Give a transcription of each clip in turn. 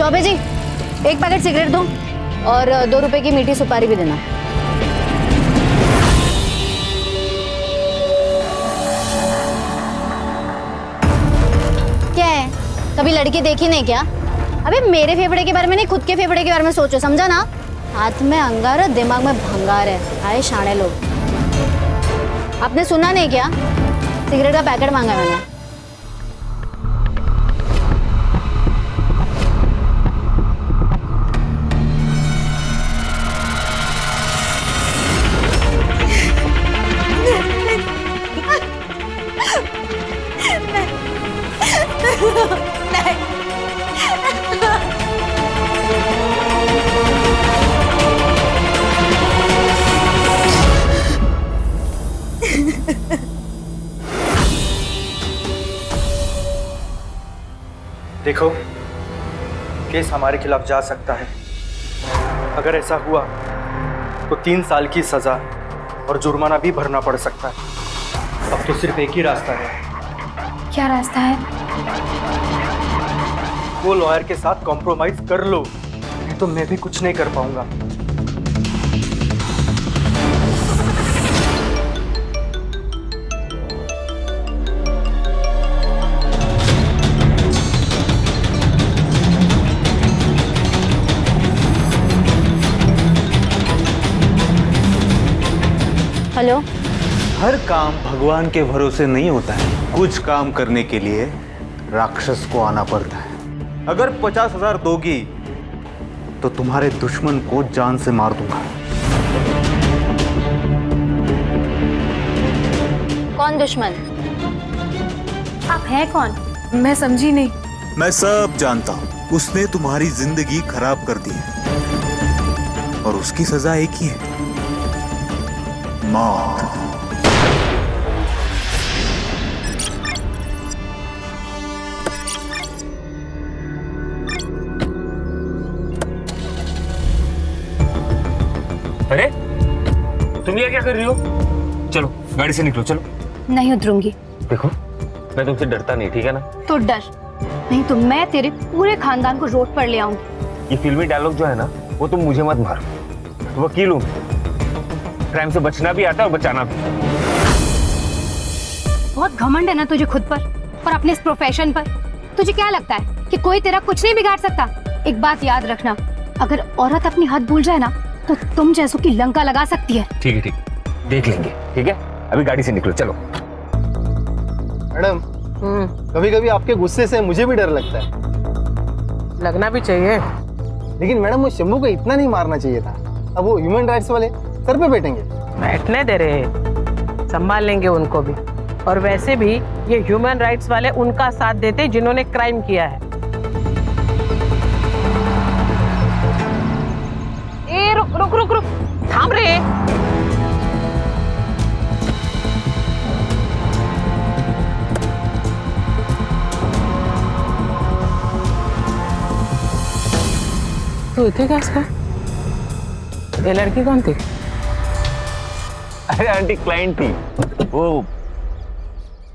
चौबे जी, एक packet cigarette दो और 2 रुपए की मीठी सुपारी भी देना। क्या है, कभी लड़की देखी नहीं क्या? अबे मेरे फेफड़े के बारे में नहीं, खुद के फेफड़े के बारे में सोचो, समझा ना? हाथ में अंगार है, दिमाग में भंगार है। आए शाणे लोग। आपने सुना नहीं क्या? सिगरेट का पैकेट मांगा मैंने। देखो, केस हमारे खिलाफ जा सकता है। अगर ऐसा हुआ तो 3 साल की सजा और जुर्माना भी भरना पड़ सकता है। अब तो सिर्फ एक ही रास्ता है। क्या रास्ता है? वो लॉयर के साथ कॉम्प्रोमाइज कर लो, नहीं तो मैं भी कुछ नहीं कर पाऊंगा। हेलो। हर काम भगवान के भरोसे नहीं होता है। कुछ काम करने के लिए राक्षस को आना पड़ता है। अगर 50,000 दोगी तो तुम्हारे दुश्मन को जान से मार दूंगा। कौन दुश्मन? आप हैं कौन? मैं समझी नहीं। मैं सब जानता हूं। उसने तुम्हारी जिंदगी खराब कर दी है और उसकी सजा एक ही है, मौत। अरे तुम ये क्या कर रही हो? चलो गाड़ी से निकलो, चलो। नहीं उतरूंगी। देखो, मैं तुमसे डरता नहीं, ठीक है ना? तो डर नहीं तो मैं तेरे पूरे खानदान को रोड पर ले आऊंगी। ये फिल्मी डायलॉग जो है ना, वो तुम मुझे मत मारो। वकील हूं, क्राइम से बचना भी आता है और बचाना भी। बहुत घमंड है ना तुझे खुद पर और अपने इस प्रोफेशन पर। तुझे क्या लगता है कि कोई तेरा कुछ नहीं बिगाड़ सकता? एक बात याद रखना, अगर औरत अपनी हद भूल जाए ना तो तुम जैसों की लंका लगा सकती है। ठीक है, ठीक, देख लेंगे। ठीक है, अभी गाड़ी से निकलो, चलो। मैडम, कभी कभी आपके गुस्से से मुझे भी डर लगता है। लगना भी चाहिए। लेकिन मैडम, वो शंभू को इतना नहीं मारना चाहिए था। अब वो ह्यूमन राइट्स वाले सर पे बैठेंगे। बैठने दे रहे, संभाल लेंगे उनको भी। और वैसे भी ये ह्यूमन राइट्स वाले उनका साथ देते जिन्होंने क्राइम किया है। ए रुक रुक रुक रुक, थाम रे। तू इतने क्या इसका? ये लड़की कौन थी? अरे आंटी, क्लाइंट थी, वो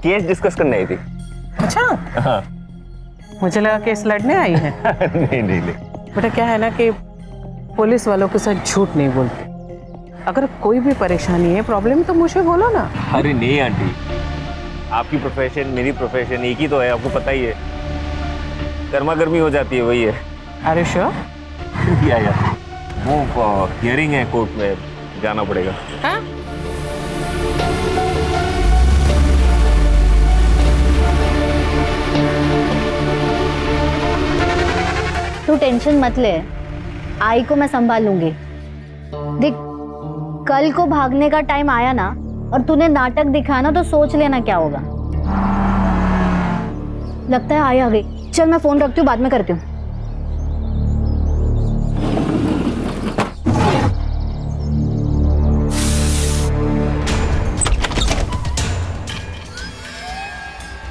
केस डिस्कस करने आई थी। अच्छा, हाँ। मुझे लगा केस लड़ने आई है। नहीं नहीं नहीं। बेटा क्या है ना कि पुलिस वालों के साथ झूठ नहीं बोलते। अगर कोई भी परेशानी है, प्रॉब्लम, तो मुझे बोलो ना। अरे नहीं आंटी, आपकी प्रोफेशन मेरी प्रोफेशन एक ही तो है, आपको पता ही है। गर्मा गर्मी हो जाती है, वही है। अरे श्योर? या वो हियरिंग है, कोर्ट में जाना पड़ेगा। हाँ? तू टेंशन मत ले, आई को मैं संभाल लूंगी। देख, कल को भागने का टाइम आया ना और तूने नाटक दिखाया ना तो सोच लेना क्या होगा। लगता है आई आ गई। चल मैं फोन रखती हूँ, बाद में करती हूँ।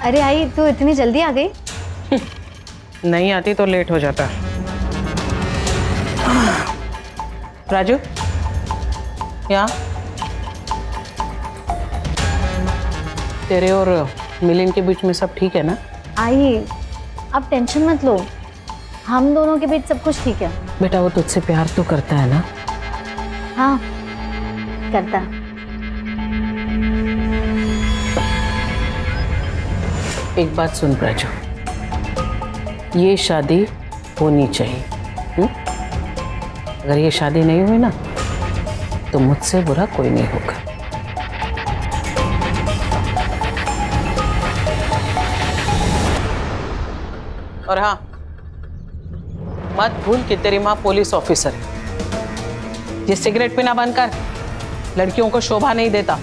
अरे आई, तू इतनी जल्दी आ गई? नहीं आती तो लेट हो जाता। राजू, यहाँ तेरे और मिलिंद के बीच में सब ठीक है ना? आई, आप टेंशन मत लो। हम दोनों के बीच सब कुछ ठीक है। बेटा वो तुझसे प्यार तो करता है ना? हाँ करता। एक बात सुन प्राजू, ये शादी होनी चाहिए। अगर ये शादी नहीं हुई ना तो मुझसे बुरा कोई नहीं होगा। और हाँ, मत भूल कि तेरी माँ पुलिस ऑफिसर है। ये सिगरेट पीना बंद कर, लड़कियों को शोभा नहीं देता।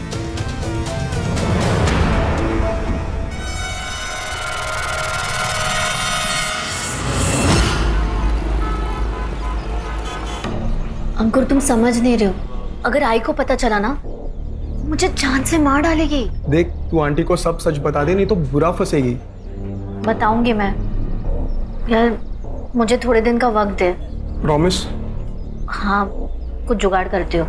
अंकुर तुम समझ नहीं रहे हो, अगर आई को पता चला ना मुझे जान से मार डालेगी। देख तू आंटी को सब सच बता दे, नहीं तो बुरा फंसेगी। बताऊंगी मैं। यार मुझे थोड़े दिन का वक्त दे। प्रॉमिस? हाँ कुछ जुगाड़ करती हो।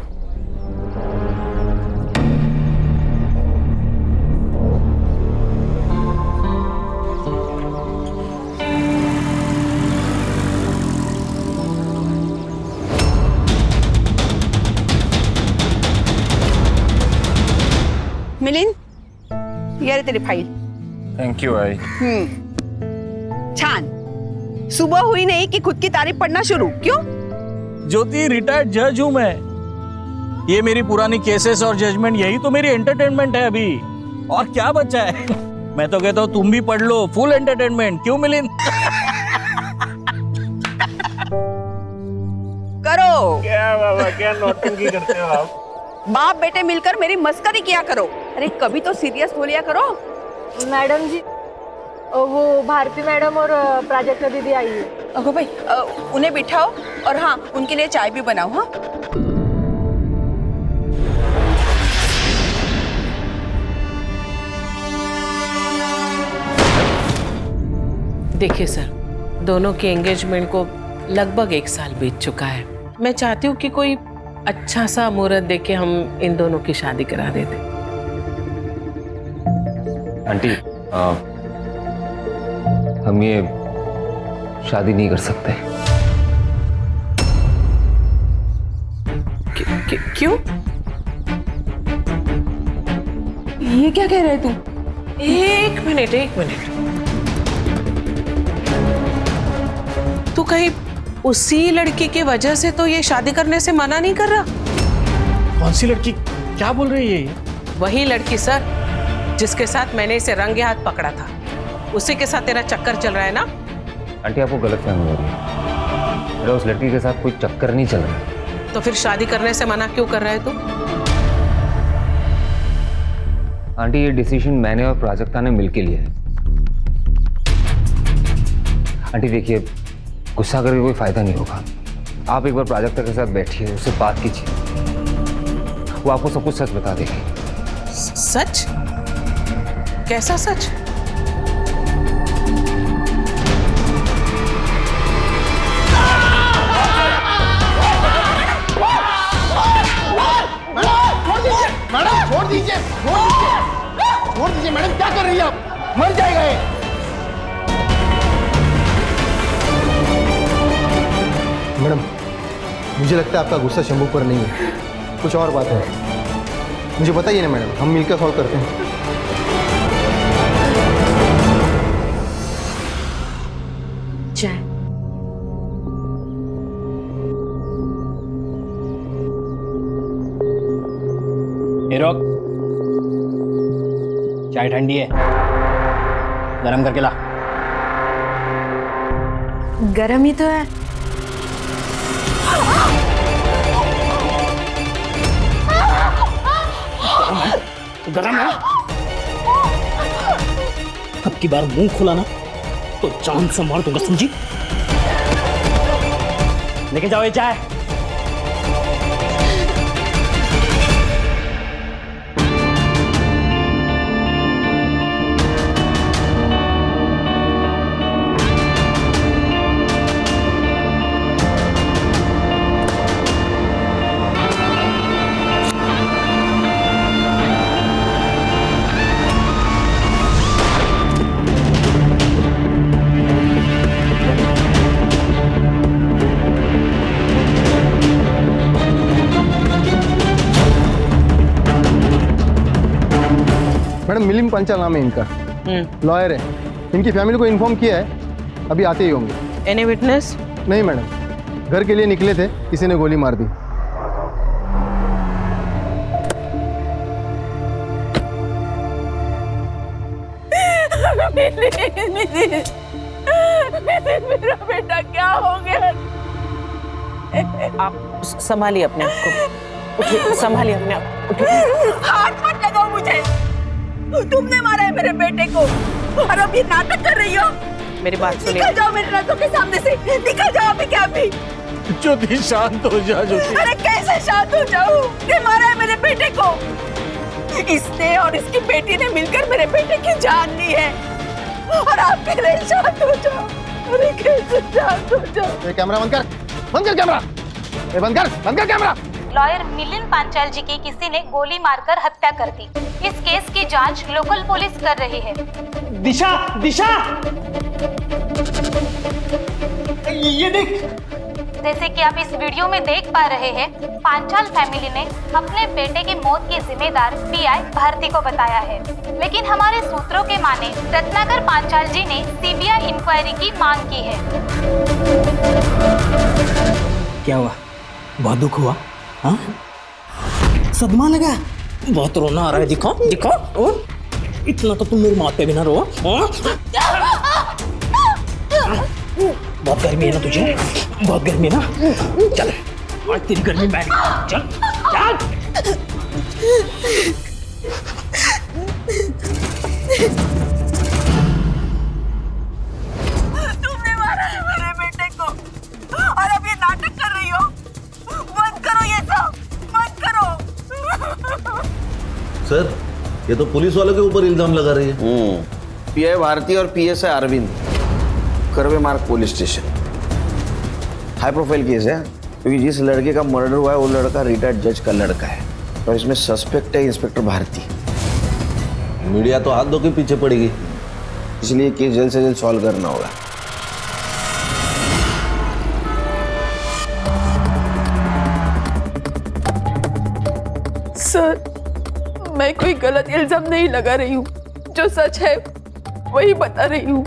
मिलिंद, ये रे तेरी फाइल। थैंक यू आई। छान। सुबह हुई नहीं कि खुद की तारीफ पढ़ना शुरू। क्यों? ज्योति, रिटायर्ड जज हूं मैं। ये मेरी पुरानी केसेस और जजमेंट, यही तो मेरी एंटरटेनमेंट है अभी। और क्या बचा है? मैं तो कहता हूँ तुम भी पढ़ लो, फुल एंटरटेनमेंट। क्यों मिलिंद? करो। क्या बाबा, क्या नौटंकी करते हो आप? बाप बेटे मिलकर मेरी मस्करी किया करो। अरे कभी तो सीरियस हो लिया करो। मैडम जी, वो भारती मैडम और प्राजक्ता दीदी आई है। अगो भाई, उन्हें बिठाओ और हाँ उनके लिए चाय भी बनाओ। हाँ देखिए सर, दोनों के एंगेजमेंट को लगभग 1 साल बीत चुका है। मैं चाहती हूँ कि कोई अच्छा सा मुहूर्त देके हम इन दोनों की शादी करा देते। आंटी, हम ये शादी नहीं कर सकते। क्यों? ये क्या कह रहे तू? एक मिनट। तू कहीं उसी लड़की की वजह से तो ये शादी करने से मना नहीं कर रहा? कौन सी लड़की? क्या बोल रही है ये? वही लड़की सर, जिसके साथ मैंने इसे रंगे हाथ पकड़ा था। उसी के साथ तेरा चक्कर चल रहा है ना? आंटी, आपको गलतफहमी हो रही है। मेरा उस लड़की के साथ कोई चक्कर नहीं चल रहा। तो फिर शादी करने से मना क्यों कर रहा है तू? आंटी, ये डिसीजन मैंने और प्राजक्ता ने मिलके लिया है। आंटी देखिए, गुस्सा करके कोई फायदा नहीं होगा। आप एक बार प्राजक्ता के साथ बैठिए, उससे बात कीजिए, वो आपको सब कुछ सच बता देगी। सच? कैसा सच? मैडम छोड़ दीजिए मैडम, क्या कर रही है आप? मर जाएगा ये। मैडम मुझे लगता है आपका गुस्सा शंभू पर नहीं है, कुछ और बात है। मुझे बताइए ना मैडम, हम मिलकर सॉल्व करते हैं। चाय। रोक, चाय ठंडी है, गरम करके ला। गरम ही तो है। गरम है। अब की बार मुंह खुला ना तो जान से मार दूंगा, समझी? लेके जाओ ये चाय। मिलिंद पांचाल नाम है इनका, लॉयर है। इनकी फैमिली को इन्फॉर्म किया है, अभी आते ही होंगे। Any witness? नहीं मैडम, घर के लिए निकले थे, किसी ने गोली मार दी। मेरा बेटा क्या हो गया? आप संभालिए अपने आप को, उठिए, संभालिए अपने आप को, उठिए। हाथ मत लगाओ मुझे, तुमने मारा है मेरे बेटे को और अब ये नाटक कर रही हो। मेरी बात सुनिए। निकल जाओ मेरे नजरों के सामने से, निकल जाओ अभी क्या अभी। ज्योति शांत हो जा ज्योति। अरे कैसे शांत हो जाऊं? ये मारा है मेरे बेटे को, इसने और इसकी बेटी ने मिलकर मेरे बेटे की जान ली है और आप कह रहे हैं शांत हो जाओ। अरे कैसे शांत हो जाओ? कैमरा बंद कर कैमरा, बंद कर कैमरा। लॉयर मिलिंद पांचाल जी की किसी ने गोली मारकर हत्या कर दी। इस केस की जांच लोकल पुलिस कर रही है। दिशा, दिशा, ये देख। जैसे कि आप इस वीडियो में देख पा रहे हैं, पांचाल फैमिली ने अपने बेटे की मौत की जिम्मेदार पीआई भारती को बताया है, लेकिन हमारे सूत्रों के माने रत्नाकर पांचाल जी ने सीबीआई इंक्वायरी की मांग की है। क्या हुआ? बहुत दुख हुआ? हाँ, सदमा लगा? बहुत रोना आ रहा है, दिखाओ दिखाओ। इतना तो तुम मेरे माथे भी ना रो। बहुत गर्मी है ना तुझे? बहुत गर्मी है ना? चल, आज तेरी गर्मी बैठ गई। चल चल। तुमने मारा है मेरे बेटे को और अब ये नाटक कर रही हो। बंद करो ये सब, बंद करो। सर, ये तो पुलिस वालों के ऊपर इल्जाम लगा रही है। पीआई भारती और पीएसआई अरविंद, करवे मार्ग police station. High profile case है क्योंकि जिस लड़के का मर्डर हुआ है वो लड़का रिटायर्ड जज का लड़का है और इसमें सस्पेक्ट है इंस्पेक्टर भारती। मीडिया तो हाथ धो के पीछे पड़ेगी, इसलिए केस जल्द से जल्द सॉल्व करना होगा। सर, मैं कोई गलत इल्जाम नहीं लगा रही हूँ, जो सच है वही बता रही हूँ।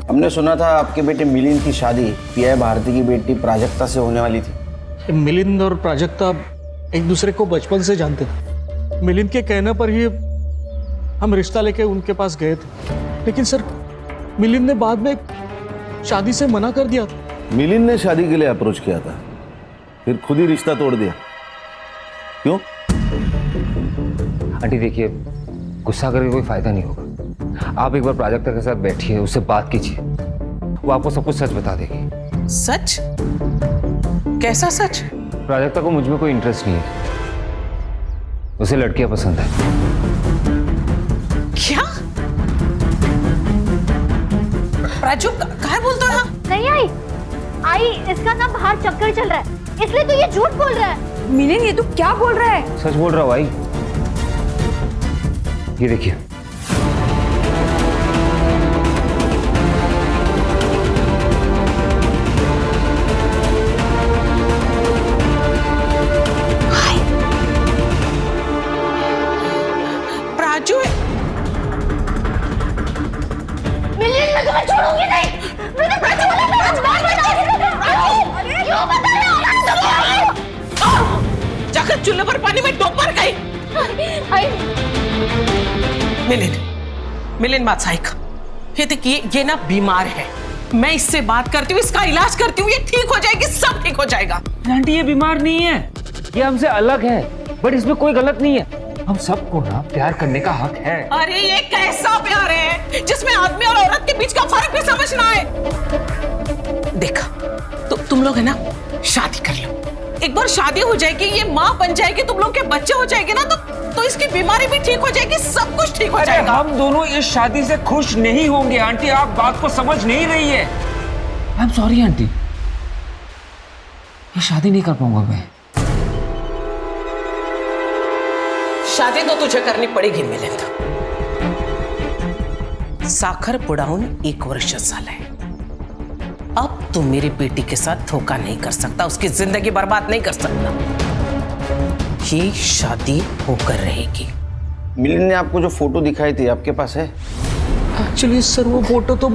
हमने सुना था आपके बेटे मिलिंद की शादी पीआई भारती की बेटी प्राजक्ता से होने वाली थी। मिलिंद और प्राजक्ता एक दूसरे को बचपन से जानते थे। मिलिंद के कहने पर ही हम रिश्ता लेके उनके पास गए थे, लेकिन सर मिलिंद ने बाद में शादी से मना कर दिया था। मिलिंद ने शादी के लिए अप्रोच किया था, फिर खुद ही रिश्ता तोड़ दिया। क्यों? आंटी देखिए, गुस्सा करके कोई फायदा नहीं होगा। आप एक बार प्राजक्ता के साथ बैठिए, उससे बात कीजिए, वो आपको सब कुछ सच बता देगी। सच? कैसा सच? प्राजक्ता को मुझ में कोई इंटरेस्ट नहीं है, उसे लड़कियां पसंद है। क्या? प्राजू कहाँ बोलता रहा? नहीं आई, इसका ना बाहर चक्कर चल रहा है, इसलिए तो ये झूठ बोल रहा है। मिलिंद, ये तू क्या बोल रहा है? सच बोल रहा हूँ भाई, ये देखिए। प्राजू मिलिंद, मैं तुम्हें छोड़ूंगी नहीं। मैंने प्राजू वाला आज बात बताई। क्यों बता रहे हो? जाकर चूल्हे पर पानी में डूब मर गई। मिलिंद बात साइक, ये देखिए, ये ना बीमार है। मैं इससे बात करती हूँ, इसका इलाज करती हूँ, ये ठीक हो जाएगी, सब ठीक हो जाएगा। आंटी ये बीमार नहीं है, ये हमसे अलग है, बट इसमें कोई गलत नहीं है। हम सबको ना प्यार करने का हक है। अरे ये कैसा प्यार है जिसमें आदमी और औरत के बीच का फर्क भी समझना है? देखा, तो तुम लोग है ना शादी कर लो, एक बार शादी हो जाएगी, ये माँ बन जाएगी, तुम लोग के बच्चे हो जाएंगे ना, तो इसकी बीमारी भी ठीक हो जाएगी, सब कुछ ठीक हो जाएगा। हम दोनों इस शादी से खुश नहीं होंगे आंटी, आप बात को समझ नहीं रही है। आई एम सॉरी आंटी, ये शादी नहीं कर पाऊंगा मैं। शादी तो तुझे करनी पडेगी मिलिंद। साखर पुडाऊन 1 वर्ष झालंय। अब तू मेरी बेटी के साथ धोखा नहीं कर सकता, उसकी जिंदगी बर्बाद नहीं कर सकता। ये शादी होकर रहेगी, मिलिंद ने आपको जो फोटो दिखाई थी आपके पास है? एक्चुअली सर वो फोटो तो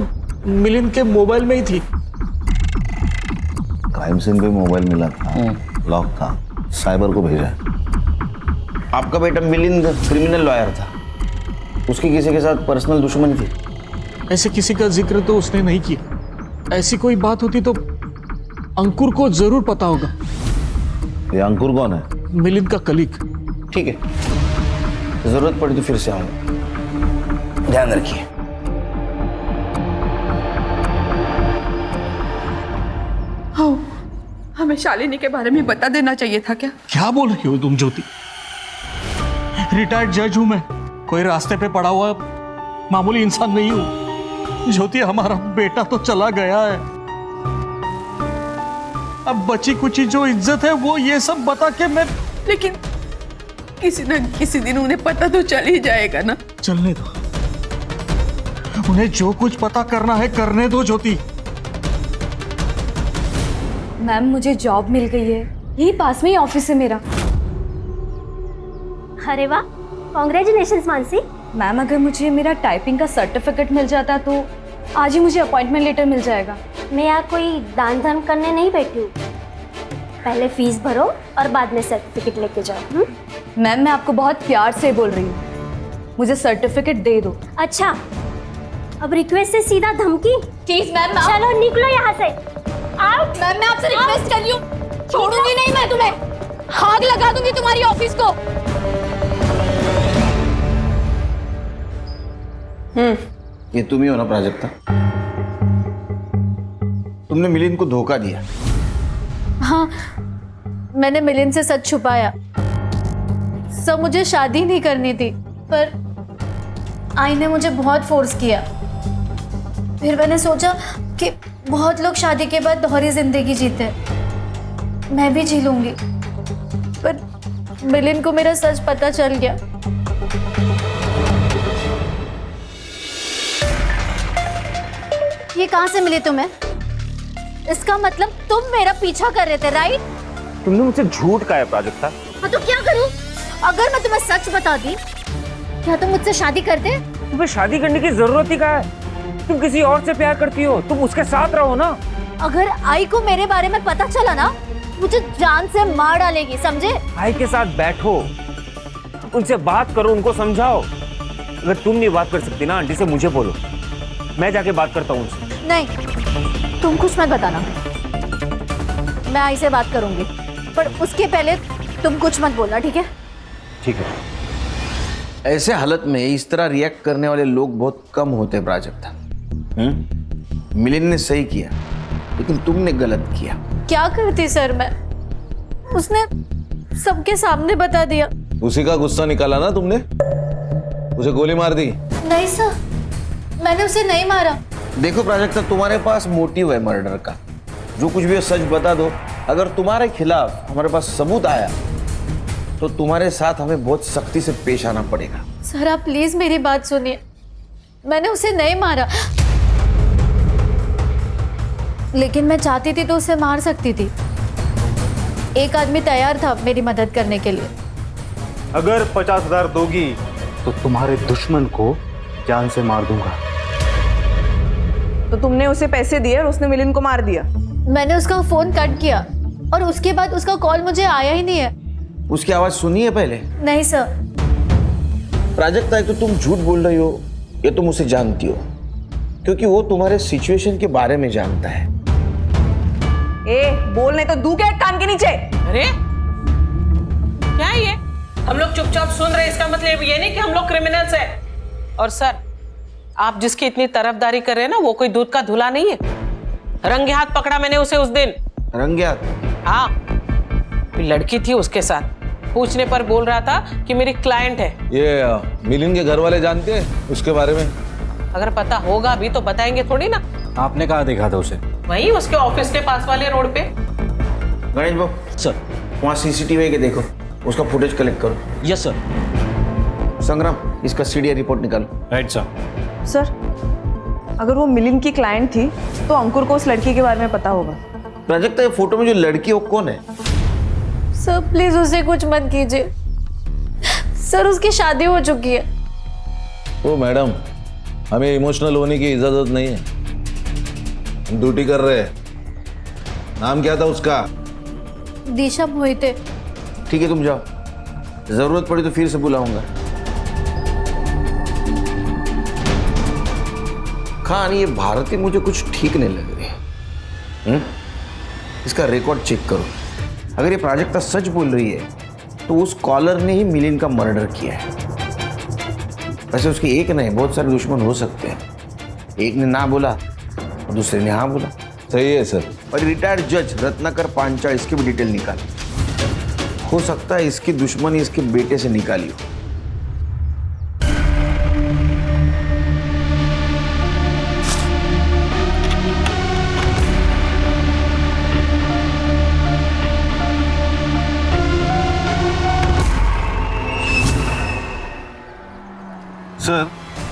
मिलिंद के मोबाइल में ही थी। क्राइम सीन पे मोबाइल मिला था, लॉक था, साइबर को भेजा। आपका बेटा मिलिंद क्रिमिनल लॉयर था, उसकी किसी के साथ पर्सनल दुश्मनी थी? ऐसे किसी का जिक्र तो उसने नहीं किया। ऐसी कोई बात होती तो अंकुर को जरूर पता होगा। ये अंकुर कौन है? मिलिंद का कलीग। ठीक है, जरूरत पड़ी तो फिर से आऊंगा, ध्यान रखिए। हाँ, हमें शालिनी के बारे में बता देना चाहिए था क्या? क्या बोल रही हो तुम ज्योति? रिटायर्ड जज हूं मैं, कोई रास्ते पे पड़ा हुआ मामूली इंसान नहीं हूं। ज्योति, हमारा बेटा तो चला गया है, अब बची कुची जो इज्जत है वो ये सब बता के मैं। लेकिन किसी न किसी दिन उन्हें पता तो चल ही जाएगा ना। चलने दो, उन्हें जो कुछ पता करना है करने दो ज्योति। मैम मुझे जॉब मिल गई है, यही पास में ही ऑफिस है मेरा। अरे वाह, कॉन्ग्रेचुलेशंस मानसी। मैम अगर मुझे मेरा टाइपिंग का सर्टिफिकेट मिल जाता तो आज ही मुझे अपॉइंटमेंट लेटर मिल जाएगा। मैं यहाँ कोई दान धर्म करने नहीं बैठी हूँ, पहले फीस भरो और बाद में सर्टिफिकेट लेके जाओ। मैम मैं आपको बहुत प्यार से बोल रही हूँ, मुझे सर्टिफिकेट दे दो। अच्छा, अब रिक्वेस्ट से सीधा धमकी? प्लीज मैम, चलो निकलो यहाँ से। आउट। मैम मैं आपसे रिक्वेस्ट कर रही हूँ, छोड़ूंगी नहीं मैं तुम्हें, आग लगा दूंगी तुम्हारी ऑफिस को। ये तुम ही हो ना प्राजक्ता? तुमने मिलिंद को धोखा दिया। हाँ, मैंने मिलिंद से सच छुपाया। सब मुझे शादी नहीं करनी थी, पर आई ने मुझे बहुत फोर्स किया। फिर मैंने सोचा कि बहुत लोग शादी के बाद दोहरी जिंदगी जीते, मैं भी जी लूंगी। पर मिलिंद को मेरा सच पता चल गया। ये कहाँ से मिली तुम्हें? इसका मतलब तुम मेरा पीछा कर रहे थे, राइट? तुमने मुझसे झूठ कहा है प्राजक्ता। हाँ तो क्या करूं? अगर मैं तुम्हें सच बता दी, क्या तुम मुझसे शादी करते? तुम्हें शादी करने की जरूरत ही क्या है? तुम किसी और से प्यार करती हो, तुम उसके साथ रहो ना। अगर आई को मेरे बारे में पता चला ना, मुझे जान से मार डालेगी, समझे? आई के साथ बैठो, उनसे बात करो, उनको समझाओ। अगर तुम नहीं बात कर सकती ना, आंटी से मुझे बोलो, मैं जाके बात करता हूँ उनसे। नहीं, तुम कुछ मत बताना, मैं आई से बात करूंगी, पर उसके पहले तुम कुछ मत बोलना, ठीक है? ठीक है। ऐसे हालत में इस तरह रिएक्ट करने वाले लोग बहुत कम होते हैं प्राजक्ता। मिलिंद ने सही किया, लेकिन तुमने गलत किया। क्या करती सर मैं? उसने सबके सामने बता दिया। उसी का गुस्सा निकाला ना तुमने, उसे गोली मार दी? नहीं सर, मैंने उसे नहीं मारा। देखो प्राजक्ता, तुम्हारे पास मोटिव है मर्डर का, जो कुछ भी है सच बता दो। अगर तुम्हारे खिलाफ हमारे पास सबूत आया तो तुम्हारे साथ हमें बहुत सख्ती से पेश आना पड़ेगा। सर आप प्लीज मेरी बात सुनिए, मैंने उसे नहीं मारा, लेकिन मैं चाहती थी तो उसे मार सकती थी। एक आदमी तैयार था मेरी मदद करने के लिए। अगर 50,000 दोगी तो तुम्हारे दुश्मन को जान से मार दूंगा। तो तुमने उसे पैसे दिए और उसने मिलिंद को मार दिया? मैंने उसका फोन कट किया और उसके बाद उसका कॉल मुझे आया ही नहीं है। उसकी आवाज सुनी है पहले? नहीं सर। प्राजक्ता, एक तो तुम झूठ बोल रही हो, ये तुम उसे जानती हो, क्योंकि वो तुम्हारे सिचुएशन के बारे में जानता है। ए, बोलने तो दू के कान के नीचे। अरे क्या है ये? हम लोग चुपचाप सुन रहे, इसका मतलब ये नहीं कि हम लोग क्रिमिनल्स हैं। और सर, आप जिसकी इतनी तरफदारी कर रहे हैं ना, वो कोई दूध का धुला नहीं है। रंगे हाथ पकड़ा मैंने उसे उस दिन। रंगे हाथ? हाँ, लड़की थी उसके साथ, पूछने पर बोल रहा था कि मेरी क्लाइंट है। ये मिलिंद के घर वाले जानते हैं उसके बारे में? अगर पता होगा भी तो बताएंगे थोड़ी ना। आपने कहाँ देखा था उसे? वहीं उसके ऑफिस के पास वाले रोड पे। गणेश बाबू सर। वहाँ सीसीटीवी के देखो, उसका फुटेज कलेक्ट करो। Yes sir. संग्राम, इसका सीडीआई रिपोर्ट निकालो। Right sir. सर, अगर वो मिलिंद की क्लाइंट थी तो अंकुर को उस लड़की के बारे में पता होगा। प्राजक्ता, ये फोटो में जो लड़की है वो कौन है? सर प्लीज उसे कुछ मत कीजिए, सर उसकी शादी हो चुकी है। ओ मैडम, हमें इमोशनल होने की इजाजत नहीं है, हम ड्यूटी कर रहे हैं। नाम क्या था उसका? दिशा मोहिते। ठीक है तुम जाओ, जरूरत पड़ी तो फिर से बुलाऊंगा। खान, ये भारती मुझे कुछ ठीक नहीं लग रही। इसका रिकॉर्ड चेक करो। अगर ये प्राजक्ता सच बोल रही है तो उस कॉलर ने ही मिलिंद का मर्डर किया है। वैसे उसके एक नहीं, बहुत सारे दुश्मन हो सकते हैं। एक ने ना बोला और दूसरे ने हाँ बोला। सही है सर। और रिटायर्ड जज रत्नाकर पांचाल, इसकी भी डिटेल निकाली। हो सकता है इसकी दुश्मनी इसके बेटे से निकाली हो। सर,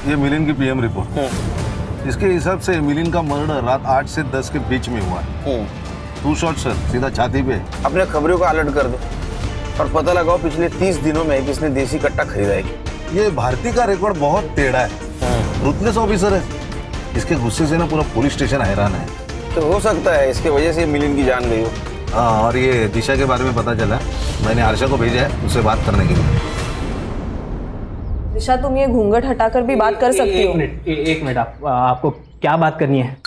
ये मिलिंद की पीएम रिपोर्ट। इसके हिसाब से मिलिंद का मर्डर रात 8 से 10 के बीच में हुआ। 2 शॉट सर, सीधा छाती पे। अपने खबरों को अलर्ट कर दो और पता लगाओ पिछले 30 दिनों में किसने देसी कट्टा खरीदा है। ये भारती का रिकॉर्ड बहुत टेढ़ा है। रुतलेस ऑफिसर है, इसके गुस्से से ना पूरा पुलिस स्टेशन हैरान है। तो हो सकता है इसके वजह से मिलिंद की जान गई हो। हाँ, और ये दिशा के बारे में पता चला, मैंने आरशा को भेजा है उससे बात करने के लिए। दिशा, तुम ये घूंघट हटाकर भी बात कर सकती हो। एक मिनट, आपको क्या बात करनी है?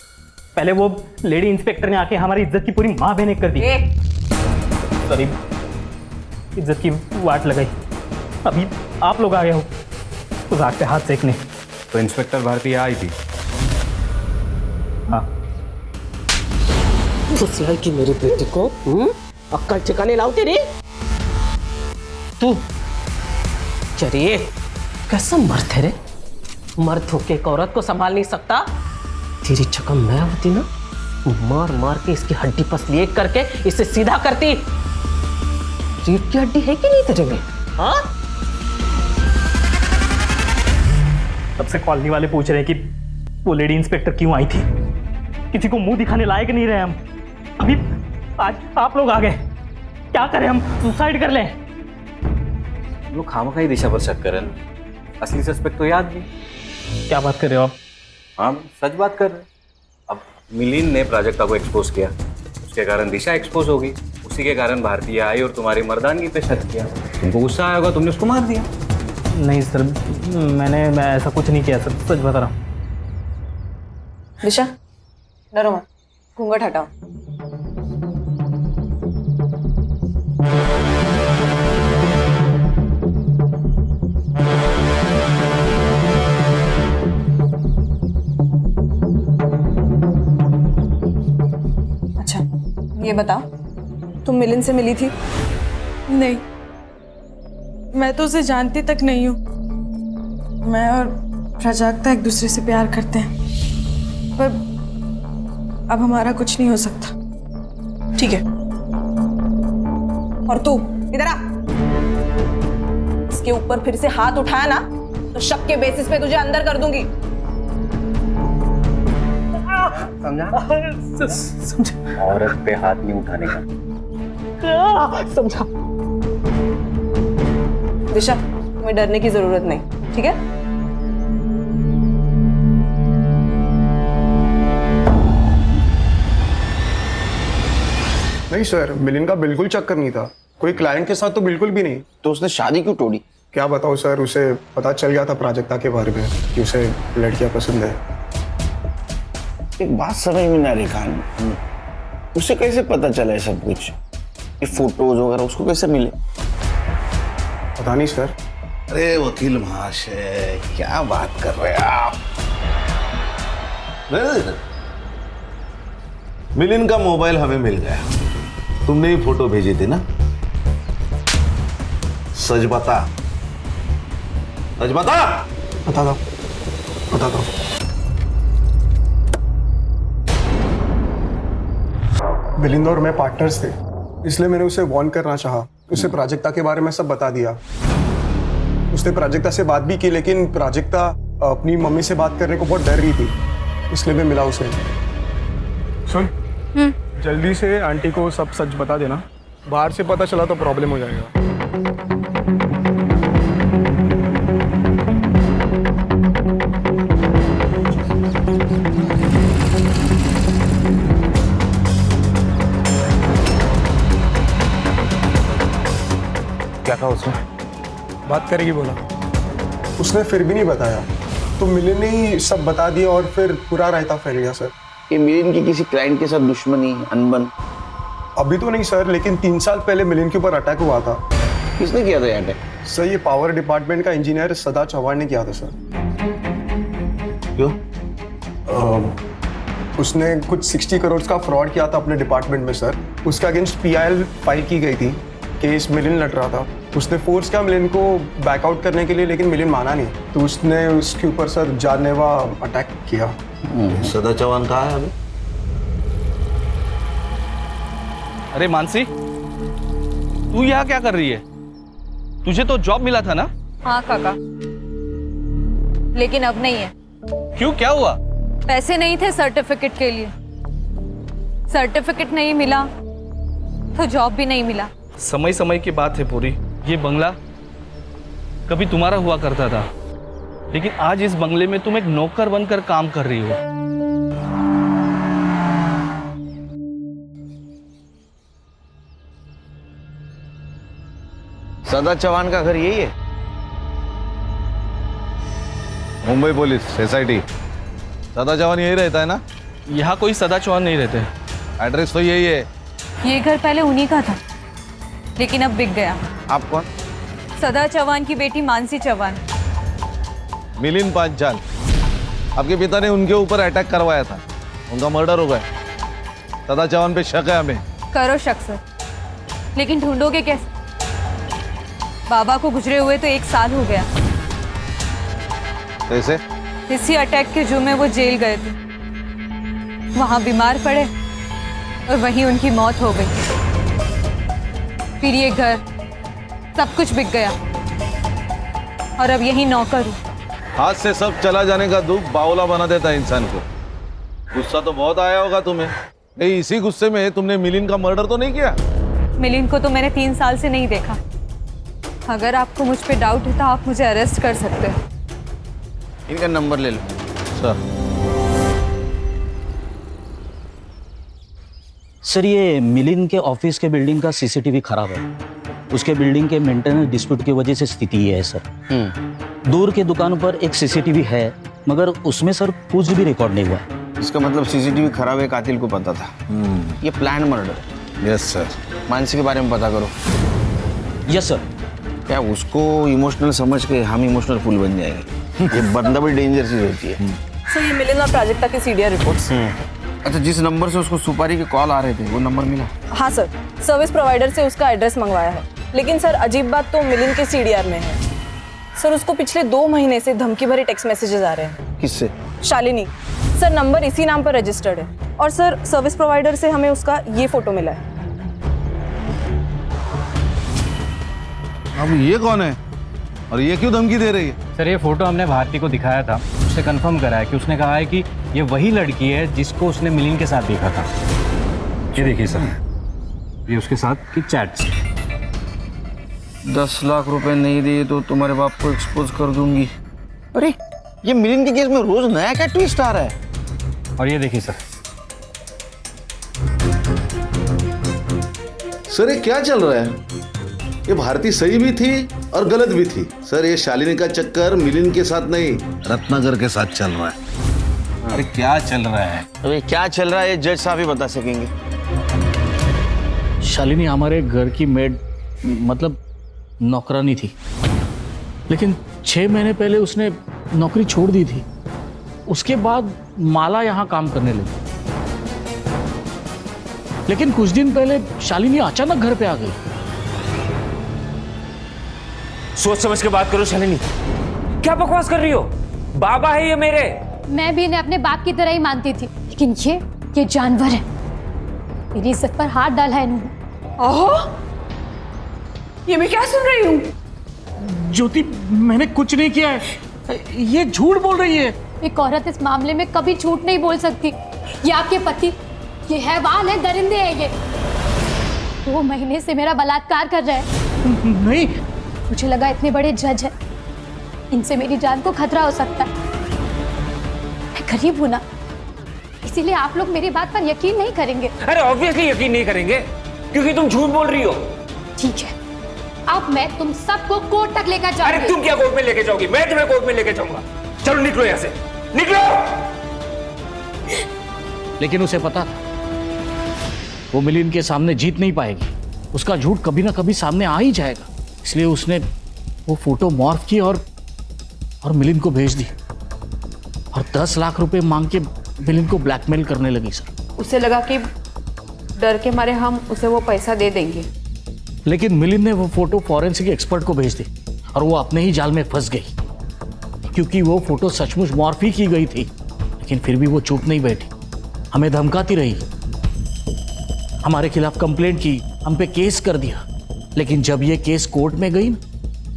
पहले वो लेडी इंस्पेक्टर ने आके हमारी इज्जत की पूरी माँ बहन कर दी। सॉरी, इज्जत की वाट लगाई। अभी आप लोग आ गए हो उस आग पे हाथ सेकने। तो इंस्पेक्टर भारती आई थी? हाँ। फुसलाई की मेरे बेटे को अक्कल ठिकाने लाओ तेरी। तू चलिए, कैसा मर्द है रे? मर्द होके एक औरत को संभाल नहीं सकता। तेरी जगह मैं होती ना, मार मार के इसकी हड्डी पसली एक करके इसे सीधा करती। रीढ़ की हड्डी है कि नहीं तेरे में? हाँ? सबसे कॉलोनी वाले पूछ रहे हैं कि वो लेडी इंस्पेक्टर क्यों आई थी। किसी को मुंह दिखाने लायक नहीं रहे हम। अभी आज आप लोग आ गए, क्या करें हम? सुसाइड कर लें? लोग खामखा ही दिशा पर शक कर रहे हैं, असली सस्पेक्ट तो याद नहीं। क्या बात कर रहे हो आप? हाँ, सच बात कर रहे हैं। अब मिलिंद ने प्राजक्ता को एक्सपोज किया, उसके कारण दिशा एक्सपोज होगी, उसी के कारण भारतीय आई और तुम्हारी मर्दानगी पे शक किया। तुमको गुस्सा आया होगा, तुमने उसको मार दिया। नहीं सर, मैं ऐसा कुछ नहीं किया सर, सच बता रहा हूँ। दिशा, डरो मत, घूंघट हटाओ। अच्छा, ये बताओ, तुम मिलिंद से मिली थी? नहीं, मैं तो उसे जानती तक नहीं हूँ। मैं और प्राजक्ता एक दूसरे से प्यार करते हैं, पर अब हमारा कुछ नहीं हो सकता। ठीक है, और तू इधर आ। इसके ऊपर फिर से हाथ उठाया ना तो शक के बेसिस पे तुझे अंदर कर दूंगी। समझा? औरत पे हाथ नहीं उठाने का। समझा? दिशा, तुम्हें डरने की जरूरत नहीं, ठीक है? नहीं सर, मिलिंद का बिल्कुल चक्कर नहीं था, कोई क्लाइंट के साथ तो बिल्कुल भी नहीं। तो उसने शादी क्यों तोड़ी? क्या बताओ सर, उसे पता चल गया था प्राजक्ता के बारे में कि उसे लड़कियां पसंद है। एक बात समझ में ना रही खान, उसे कैसे पता चला है सब कुछ? ये फोटोज वगैरह उसको कैसे मिले? पता नहीं सर। अरे वकील महाशय, क्या बात कर रहे हैं आप? नहीं, मिलिंद का मोबाइल हमें मिल गया, तुमने ही फोटो भेजी थी ना? सच बता, सच बता। बता दो, बता दो। मिलिंद और मैं पार्टनर्स थे, इसलिए मैंने उसे वार्न करना चाहा। उसे प्राजक्ता के बारे में सब बता दिया। उसने प्राजक्ता से बात भी की, लेकिन प्राजक्ता अपनी मम्मी से बात करने को बहुत डर रही थी, इसलिए मैं मिला उसे। सुन, जल्दी से आंटी को सब सच बता देना, बाहर से पता चला तो प्रॉब्लम हो जाएगा। क्या कहा उसने? बात करेगी बोला। उसने फिर भी नहीं बताया, तो मिलिन ने ही सब बता दिया और फिर पूरा रायता फैल गया सर। ये मिलिन की किसी क्लाइंट के साथ दुश्मनी, अनबन? अभी तो नहीं सर, लेकिन 3 साल पहले मिलिन के ऊपर अटैक हुआ था। किसने किया था ये अटैक? सर ये पावर डिपार्टमेंट का इंजीनियर सदा चौहान ने किया था सर। क्यों? उसने कुछ 60 करोड़ का फ्रॉड किया था अपने डिपार्टमेंट में सर। उसके अगेंस्ट PIL फाइल की गई थी, केस मिलिन लड़ रहा था। उसने फोर्स किया मिलिन को बैकआउट करने के लिए, लेकिन मिलिन माना नहीं, तो उसने उसके ऊपर सर जानलेवा अटैक किया। सदा चौहान कहाँ है अभी? अरे मानसी, तू यहाँ क्या कर रही है? तुझे तो जॉब मिला था ना? हाँ काका, लेकिन अब नहीं है। क्यों, क्या हुआ? पैसे नहीं थे सर्टिफिकेट के लिए, सर्टिफिकेट नहीं मिला तो जॉब भी नहीं मिला। समय समय की बात है पूरी। ये बंगला कभी तुम्हारा हुआ करता था, लेकिन आज इस बंगले में तुम एक नौकर बनकर काम कर रही हो। सदा चौहान का घर यही है? Mumbai police SIT। सदा चौहान यही रहता है ना? यहाँ कोई सदा चौहान नहीं रहते। एड्रेस तो यही है। ये घर पहले उन्हीं का था, लेकिन अब बिक गया। आप कौन? सदा चौहान की बेटी मानसी चौहान। मिलिन पांचाल, आपके पिता ने उनके ऊपर अटैक करवाया था, उनका मर्डर हो गया। सदा चौहान पे शक है हमें। करो शक सर, लेकिन ढूंढोगे कैसे? बाबा को गुजरे हुए तो 1 साल हो गया। कैसे? इसी अटैक के जुर्म में वो जेल गए थे, वहां बीमार पड़े और वहीं उनकी मौत हो गई। फिर ये घर, सब कुछ बिक गया और अब यही नौकर हूँ। हाथ से सब चला जाने का दुख बावला बना देता है इंसान को। गुस्सा तो बहुत आया होगा तुम्हें। नहीं, इसी गुस्से में तुमने मिलिन का मर्डर तो नहीं किया? मिलिन को तो मैंने 3 साल से नहीं देखा। अगर आपको मुझ पे डाउट है तो आप मुझे अरेस्ट कर सकते हो। इनका नंबर ले लो सर। ये मिलिन के ऑफिस के बिल्डिंग का CCTV खराब है। उसके बिल्डिंग के मेंटेनेंस डिस्प्यूट की वजह से स्थिति ये है सर। दूर के दुकानों पर एक CCTV है, मगर उसमें सर कुछ भी रिकॉर्ड नहीं हुआ। इसका मतलब CCTV खराब है, कातिल को पता था। ये plan murder. Yes sir. Mansi के बारे में पता करो। Yes sir. क्या उसको इमोशनल समझ के हम इमोशनल फूल बन जाएंगे? ये बंदा भी डेंजर चीज होती है। सर ये मिलिन और प्राजक्ता के CDR रिपोर्ट्स। अच्छा, जिस नंबर से उसको सुपारी के कॉल आ रहे थे वो नंबर मिला? हाँ सर, सर्विस प्रोवाइडर से उसका एड्रेस मंगवाया है, लेकिन सर अजीब बात तो मिलिन के CDR में है। सर उसको पिछले 2 महीने से धमकी भरे टेक्स्ट मैसेजेस आ रहे हैं। किससे? शालिनी। सर नंबर इसी नाम पर रजिस्टर्ड है, और सर सर्विस प्रोवाइडर से हमें उसका ये फोटो मिला है। अब ये कौन है और ये क्यों धमकी दे रही है? सर ये फोटो हमने भारती को दिखाया था, उससे कंफर्म करा है कि उसने कहा है कि ये वही लड़की है जिसको उसने मिलिन के साथ देखा था। ये देखिए सर, ये उसके साथ की चैट्स। 10 लाख रुपए नहीं दिए तो तुम्हारे बाप को एक्सपोज कर दूंगी। अरे ये मिलिन के केस में रोज नया क्या ट्विस्ट आ रहा है। और ये देखिए सर। सर ये क्या चल रहा है? ये भारती सही भी थी और गलत भी थी। सर ये शालिनी का चक्कर मिलिन के साथ नहीं, रत्नाकर के साथ चल रहा है। अरे क्या चल रहा है? अरे क्या चल रहा है ये जज साहब ही बता सकेंगे। शालिनी हमारे घर की मेड, मतलब नौकरानी थी, लेकिन 6 महीने पहले उसने नौकरी छोड़ दी थी। उसके बाद माला यहाँ काम करने लगी, लेकिन कुछ दिन पहले शालिनी अचानक घर पे आ गई। सोच समझ के बात करो शालिनी, क्या बकवास कर रही हो? बाबा है ये मेरे। मैं भी इन्हें अपने बाप की तरह ही मानती थी, लेकिन ये जानवर है। मेरी इज्जत पर हाथ डाला है इन्होंने। ओहो, ये मैं क्या सुन रही हूँ? ज्योति, मैंने कुछ नहीं किया है, ये झूठ बोल रही है। एक औरत इस मामले में कभी झूठ नहीं बोल सकती। ये आपके पति, ये हैवान है, दरिंदे है ये। 2 महीने से मेरा बलात्कार कर रहे हैं। नहीं, मुझे लगा इतने बड़े जज है, इनसे मेरी जान को खतरा हो सकता है। मैं गरीब हूं ना, इसीलिए आप लोग मेरी बात पर यकीन नहीं करेंगे। अरे ऑब्वियसली यकीन नहीं करेंगे, क्योंकि तुम झूठ बोल रही हो। ठीक है, अब मैं तुम सबको कोर्ट तक लेकर जाऊंगी। अरे तुम क्या कोर्ट में लेके जाओगी? मैं तुम्हें कोर्ट में लेके जाऊंगा। चलो निकलो यहाँ से, निकलो। लेकिन उसे पता था वो मिलिंद के सामने जीत नहीं पाएगी, उसका झूठ कभी ना कभी सामने आ ही जाएगा, इसलिए उसने वो फोटो मॉर्फ की और मिलिंद को भेज दी और 10 लाख रुपए मांग के मिलिंद को ब्लैकमेल करने लगी। सर, उसे लगा कि डर के मारे हम उसे वो पैसा दे देंगे, लेकिन मिलिंद ने वो फोटो फॉरेंसिक एक्सपर्ट को भेज दी और वो अपने ही जाल में फंस गई, क्योंकि वो फोटो सचमुच मॉर्फ ही की गई थी। लेकिन फिर भी वो चुप नहीं बैठी, हमें धमकाती रही, हमारे खिलाफ कंप्लेंट की, हम पे केस कर दिया। लेकिन जब ये केस कोर्ट में गई ना,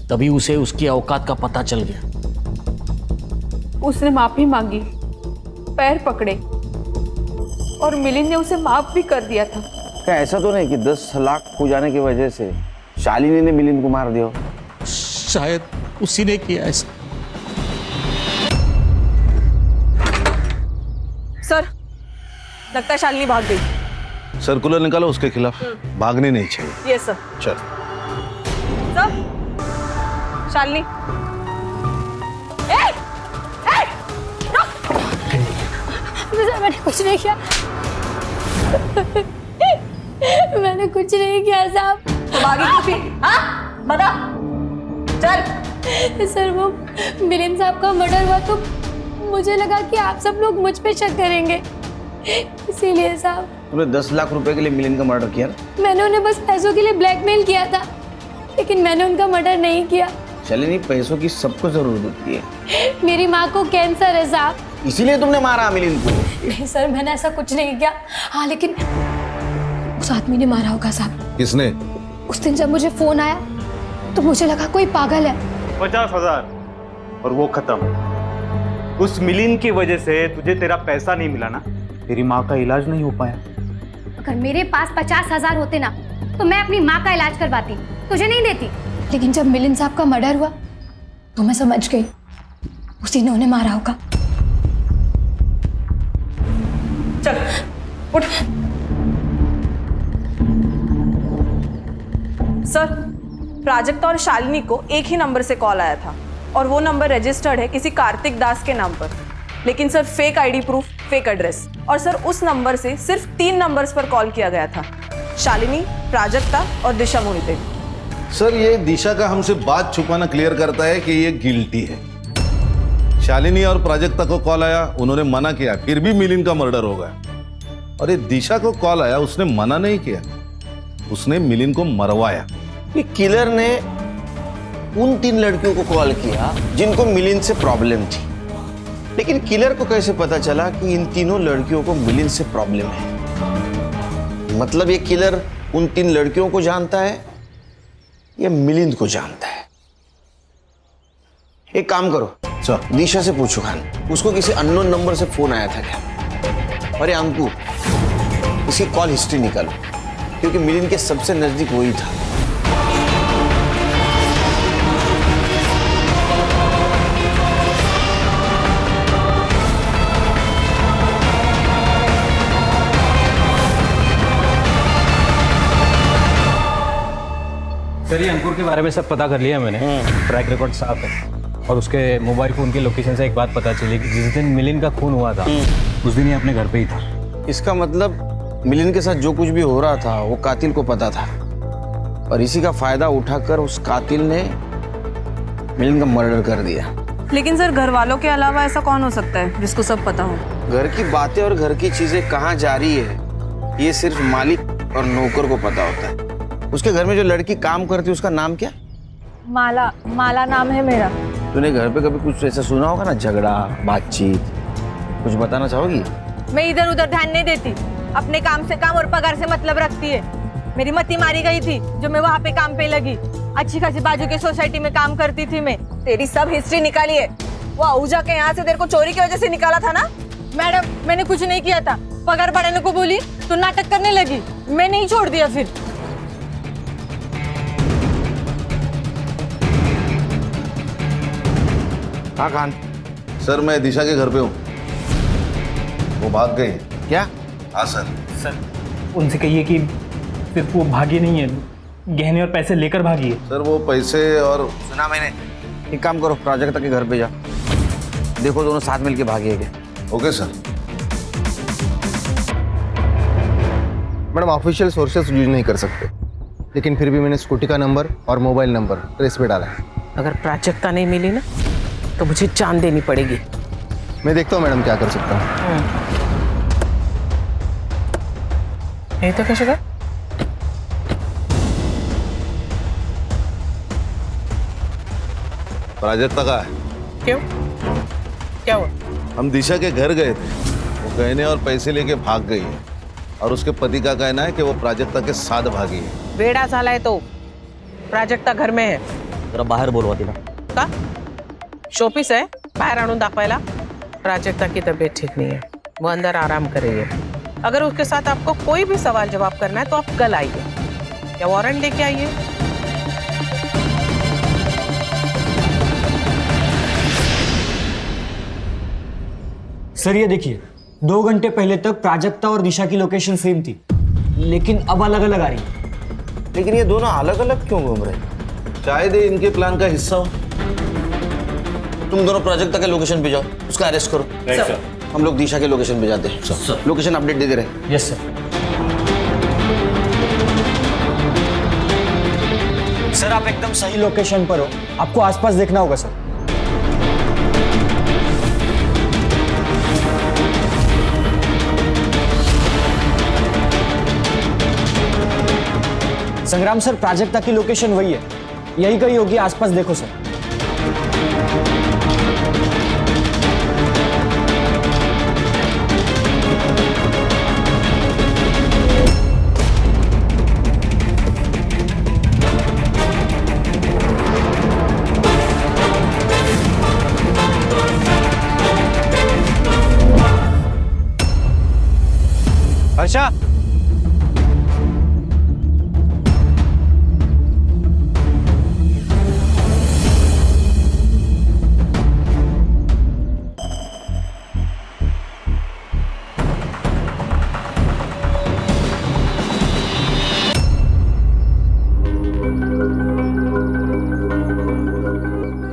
तभी उसे उसकी औकात का पता चल गया। उसने माफी मांगी, पैर पकड़े और मिलिंद ने उसे माफ भी कर दिया था। क्या ऐसा तो नहीं कि 10 लाख खो जाने की वजह से शालिनी ने मिलिंद को मार दिया? शायद उसी ने किया ऐसा। सर, लगता है शालिनी भाग गई। सर्कुलर निकालो उसके खिलाफ, भागनी नहीं चाहिए। Yes sir. चल। सर, शालिनी। मैंने कुछ नहीं किया। मैंने कुछ नहीं किया साहब। तो भागी क्यों थी? हाँ? बता। चल। सर, वो मिलिंद साहब का मर्डर हुआ तो मुझे लगा कि आप सब लोग मुझ पे शक करेंगे, इसीलिए साहब। तुमने 10 लाख रुपए के लिए मिलिंद का मर्डर किया ना? मैंने उन्हें बस पैसों के लिए ब्लैकमेल किया था, लेकिन मैंने उनका मर्डर नहीं किया। शालिनी, पैसों की सबको जरूरत होती है। मेरी माँ को कैंसर है साहब, इसीलिए तुमने मारा मिलिंद को? नहीं सर, मैंने ऐसा कुछ नहीं किया। हाँ, लेकिन उस आदमी ने मारा होगा साहब। किसने? उस दिन जब मुझे फोन आया तो मुझे लगा कोई पागल है। 50,000 और वो खत्म। उस मिलिंद की वजह से तुझे तेरा पैसा नहीं मिला ना, तेरी माँ का इलाज नहीं हो पाया। अगर मेरे पास 50,000 होते ना तो मैं अपनी माँ का इलाज करवाती, तुझे नहीं देती। लेकिन जब मिलिंद साहब का मर्डर हुआ तो मैं समझ गई उसी ने उन्हें मारा होगा। चल, उठ। सर, प्राजक्ता और शालिनी को एक ही नंबर से कॉल आया था और वो नंबर रजिस्टर्ड है किसी कार्तिक दास के नाम पर, लेकिन sir fake ID proof, fake address. और सर उस नंबर से सिर्फ 3 नंबर्स पर कॉल किया गया था, शालिनी, प्राजक्ता और दिशा मोहिते। सर, ये दिशा का हमसे बात छुपाना क्लियर करता है कि ये गिल्टी है। शालिनी और प्राजक्ता को कॉल आया, उन्होंने मना किया, फिर भी मिलिंद का मर्डर हो गया। और ये दिशा को कॉल आया, उसने मना नहीं किया, उसने मिलिंद को मरवाया। ये किलर ने उन 3 लड़कियों को कॉल किया जिनको मिलिंद से प्रॉब्लम थी, लेकिन किलर को कैसे पता चला कि इन तीनों लड़कियों को मिलिंद से प्रॉब्लम है? मतलब ये किलर उन 3 लड़कियों को जानता है या मिलिंद को जानता है? एक काम करो, दिशा से पूछो खान, उसको किसी अननोन नंबर से फोन आया था क्या? अरे अंकु, इसकी कॉल हिस्ट्री निकालो, क्योंकि मिलिंद के सबसे नजदीक वही था। चलिए, अंकुर के बारे में सब पता कर लिया मैंने, ट्रैक रिकॉर्ड साफ है और उसके मोबाइल फोन के लोकेशन से एक बात पता चली कि जिस दिन मिलिंद का खून हुआ था उस दिन ही अपने घर पे ही था। इसका मतलब मिलिंद के साथ जो कुछ भी हो रहा था वो कातिल को पता था और इसी का फायदा उठाकर उस कातिल ने मिलिंद का मर्डर कर दिया। लेकिन सर, घर वालों के अलावा ऐसा कौन हो सकता है जिसको सब पता हो? घर की बातें और घर की चीजें कहाँ जा रही है ये सिर्फ मालिक और नौकर को पता होता है। उसके घर में जो लड़की काम करती है उसका नाम क्या? माला। माला नाम है मेरा। तूने घर पे कभी कुछ ऐसा सुना होगा ना, झगड़ा, बातचीत, कुछ बताना चाहोगी? मैं इधर उधर ध्यान नहीं देती, अपने काम से काम और पगार से मतलब रखती है। मेरी मती मारी गई थी जो मैं वहाँ पे काम पे लगी। अच्छी खासी बाजू के सोसाइटी में काम करती थी मैं। तेरी सब हिस्ट्री निकाली है। वो आहूजा के यहाँ से तेरे को चोरी की वजह से निकाला था ना? मैडम, मैंने कुछ नहीं किया था। पगार बढ़ाने को बोली तो नाटक करने लगी, मैं नहीं छोड़ दिया फिर। हाँ खान सर, मैं दिशा के घर पे हूँ, वो भाग गई। क्या? हाँ सर। सर, उनसे कहिए कि सिर्फ वो भागी नहीं है, गहने और पैसे लेकर भागी है। सर वो पैसे और सुना मैंने, एक काम करो, प्राजक्ता के घर पे जा, देखो दोनों साथ मिलके भागे हैं क्या। Okay sir. Madam official sources use नहीं कर सकते, लेकिन फिर भी मैंने स्कूटी का नंबर और मोबाइल नंबर ट्रेस पे डाला है। अगर प्राजक्ता नहीं मिली ना तो मुझे जान देनी पड़ेगी। मैं देखता हूँ मैडम क्या कर सकता हूँ। ये तो कैसे कर? प्राजक्ता का है। क्यों, क्या हुआ? हम दिशा के घर गए थे, वो गहने और पैसे लेके भाग गई है और उसके पति का कहना है कि वो प्राजक्ता के साथ भागी है। बेड़ा साला है तो प्राजक्ता घर में है। जरा बाहेर बोलवा दिला का शोपीस है, बाहर आणून दाखवायला? प्राजक्ता की तबीयत ठीक नहीं है, वो अंदर आराम कर रही है। अगर उसके साथ आपको कोई भी सवाल जवाब करना है तो आप कल आइए या वारंट लेके आइए। सर ये देखिए, 2 घंटे पहले तक प्राजक्ता और दिशा की लोकेशन सेम थी, लेकिन अब अलग अलग आ रही है। लेकिन ये दोनों अलग अलग क्यों घूम रहे? शायद ये इनके प्लान का हिस्सा हो। तुम दोनों प्राजक्ता के लोकेशन पे जाओ, उसका अरेस्ट करो। सर। हम लोग दिशा के लोकेशन पे जाते हैं। लोकेशन अपडेट दे दे रहे। Yes sir. सर आप एकदम सही लोकेशन पर हो, आपको आसपास देखना होगा सर। संग्राम सर, प्राजक्ता की लोकेशन वही है, यही कहीं होगी, आसपास देखो सर। हर्षा,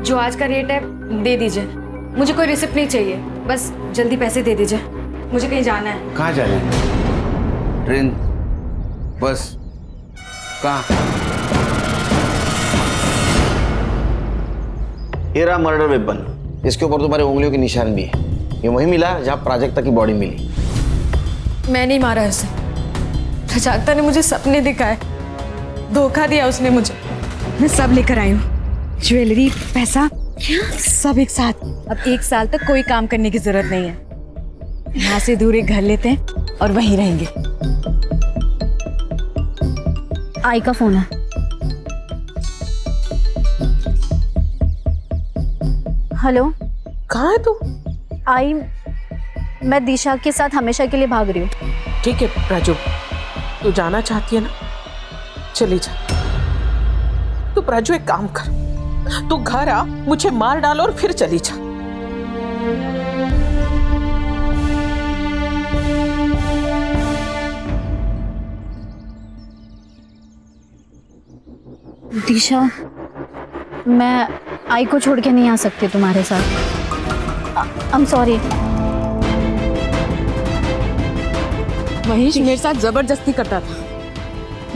जो आज का रेट है दे दीजिए, मुझे कोई रिसिप्ट नहीं चाहिए, बस जल्दी पैसे दे दीजिए, मुझे कहीं जाना है। कहाँ जाना है? ट्रेन, बस, कहाँ? ये रहा मर्डर वेपन, इसके ऊपर तुम्हारे उंगलियों के निशान भी है। ये वहीं मिला जहाँ प्राजक्ता की बॉडी मिली। मैं नहीं मारा उसे, प्राजक्ता ने मुझे सपने दिखाए, धोखा दिया उसने मुझे। मैं सब लेकर आई हूँ, ज्वेलरी, पैसा, सब एक साथ। अब 1 साल तक कोई काम करने की जरूरत नहीं है, यहाँ से दूर एक घर लेते हैं और वहीं रहेंगे। आई का फोन है। हेलो, कहाँ है तू? आई, मैं दिशा के साथ हमेशा के लिए भाग रही हूँ। ठीक है राजू, तू जाना चाहती है ना, चली जा। तू राजू एक काम कर, तू घर आ, मुझे मार डाल और फिर चली जा। दिशा, मैं आई को छोड़ के नहीं आ सकती तुम्हारे साथ। I am sorry. महेश मेरे साथ जबरदस्ती करता था,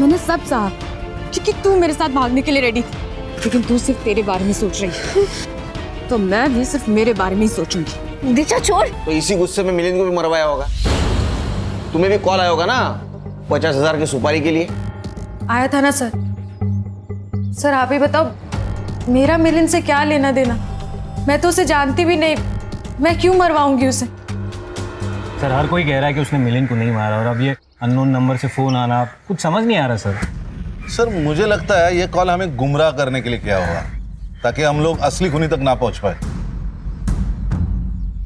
मैंने सब सहा, क्योंकि तू मेरे साथ भागने के लिए रेडी थी, लेकिन तू सिर्फ तेरे बारे में सोच रही है, तो मैं भी सिर्फ मेरे बारे में ही सोचूंगी। दिशा छोड़। तो इसी गुस्से में मिलिंद को भी मरवाया होगा। तुम्हें भी कॉल आया होगा ना 50,000 की सुपारी के लिए। आया था ना सर। सर आप ही बताओ, मेरा मिलिंद से क्या लेना देना? मैं तो उसे जानती भी नहीं, मैं क्यों मरवाऊंगी उसे? सर हर कोई कह रहा है कि उसने मिलिंद को नहीं मारा, और अब ये अननोन नंबर से फोन आना, कुछ समझ नहीं आ रहा सर। सर मुझे लगता है ये कॉल हमें गुमराह करने के लिए किया होगा, ताकि हम लोग असली खूनी तक ना पहुंच पाए।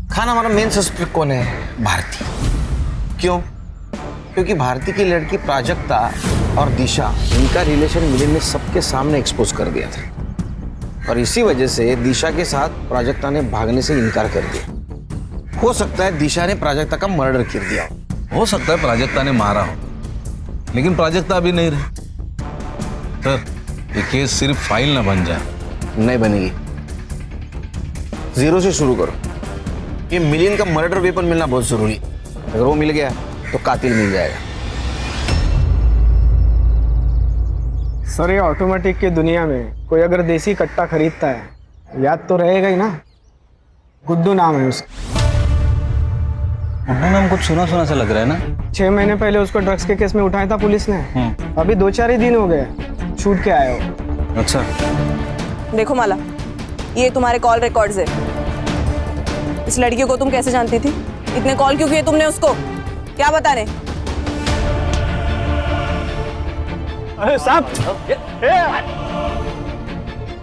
खान, हमारा मेन सस्पेक्ट कौन है? भारती। क्यों? क्योंकि भारती की लड़की प्राजक्ता और दिशा, इनका रिलेशन मिलिंद ने सबके सामने एक्सपोज कर दिया था, और इसी वजह से दिशा के साथ प्राजक्ता ने भागने से इनकार कर दिया। हो सकता है दिशा ने प्राजक्ता का मर्डर कर दिया हो सकता है प्राजक्ता ने मारा हो, लेकिन प्राजक्ता अभी नहीं रही। डॉक्टर, ये केस सिर्फ फाइल ना बन जाए। नहीं बनेगी। जीरो से शुरू करो। ये मिलियन का मर्डर वेपन मिलना बहुत जरूरी है। अगर वो मिल गया तो कातिल मिल जाएगा। सर, ये ऑटोमेटिक की दुनिया में कोई अगर देसी कट्टा खरीदता है याद तो रहेगा ही ना। गुड्डू नाम है उसका। गुड्डू नाम कुछ सुना सुना सा लग रहा है ना। 6 महीने पहले उसको ड्रग्स के केस में उठाया था पुलिस ने। अभी 2-4 ही दिन हो गए छूट के आया हो। अच्छा, देखो माला, ये तुम्हारे कॉल रिकॉर्ड्स है। इस लड़की को तुम कैसे जानती थी? इतने कॉल क्यों किए तुमने उसको? क्या बता रहे? अरे साहब,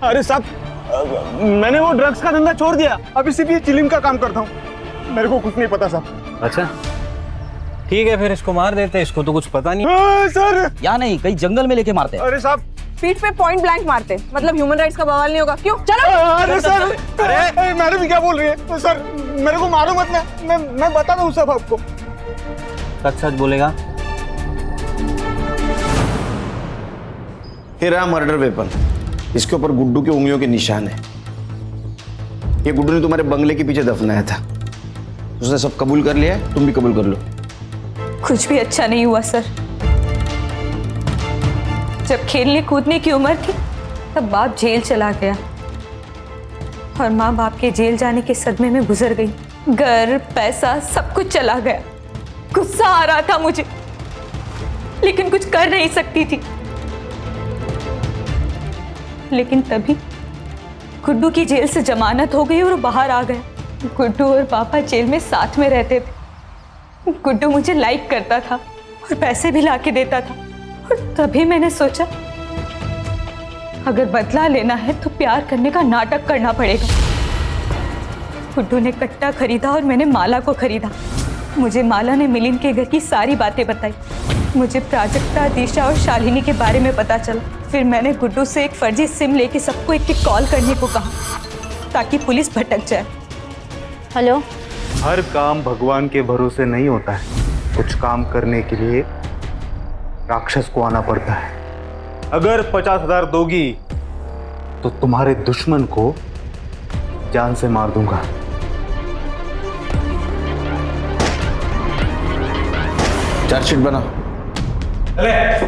अरे साहब, मैंने वो ड्रग्स का धंधा छोड़ दिया। अभी सिर्फ ये चिलिम का काम करता हूँ। मेरे को कुछ नहीं पता साहब। अच्छा ठीक है, फिर इसको मार देते हैं। इसको तो कुछ पता नहीं। सर, या नहीं, कहीं जंगल में लेके मारते हैं। अरे साहब, पीठ पे पॉइंट ब्लैंक मारते, मतलब ह्यूमन राइट्स का बवाल नहीं होगा। क्यों? चलो। अरे सर, अरे मैडम क्या बोल रही है? तो सर, मेरे को मारो मत। मैं बता दूँ सब आपको। सच सच बोलेगा? ये रहा मर्डर वेपन। इसके ऊपर गुड्डू की उंगलियों के निशान है। ये गुड्डू ने तुम्हारे बंगले के पीछे दफनाया था। उसने सब कबूल कर लिया है, तुम भी कबूल कर लो। कुछ भी अच्छा नहीं हुआ सर। जब खेलने कूदने की उम्र थी तब बाप जेल चला गया और माँ बाप के जेल जाने के सदमे में गुजर गई। घर, पैसा, सब कुछ चला गया। गुस्सा आ रहा था मुझे, लेकिन कुछ कर नहीं सकती थी। लेकिन तभी गुड्डू की जेल से जमानत हो गई और वो बाहर आ गया। गुड्डू और पापा जेल में साथ में रहते थे। गुड्डू मुझे लाइक करता था और पैसे भी लाके देता था। और तभी मैंने सोचा अगर बदला लेना है तो प्यार करने का नाटक करना पड़ेगा। गुड्डू ने कट्टा खरीदा और मैंने माला को खरीदा। मुझे माला ने मिलिंद के घर की सारी बातें बताई। मुझे प्राजक्ता, दिशा और शालिनी के बारे में पता चला। फिर मैंने गुड्डू से एक फर्जी सिम लेके सबको एक कॉल करने को कहा ताकि पुलिस भटक जाए। हेलो। हर काम भगवान के भरोसे नहीं होता है। कुछ काम करने के लिए राक्षस को आना पड़ता है। अगर 50,000 दोगी तो तुम्हारे दुश्मन को जान से मार दूंगा। चार्जशीट बना। अरे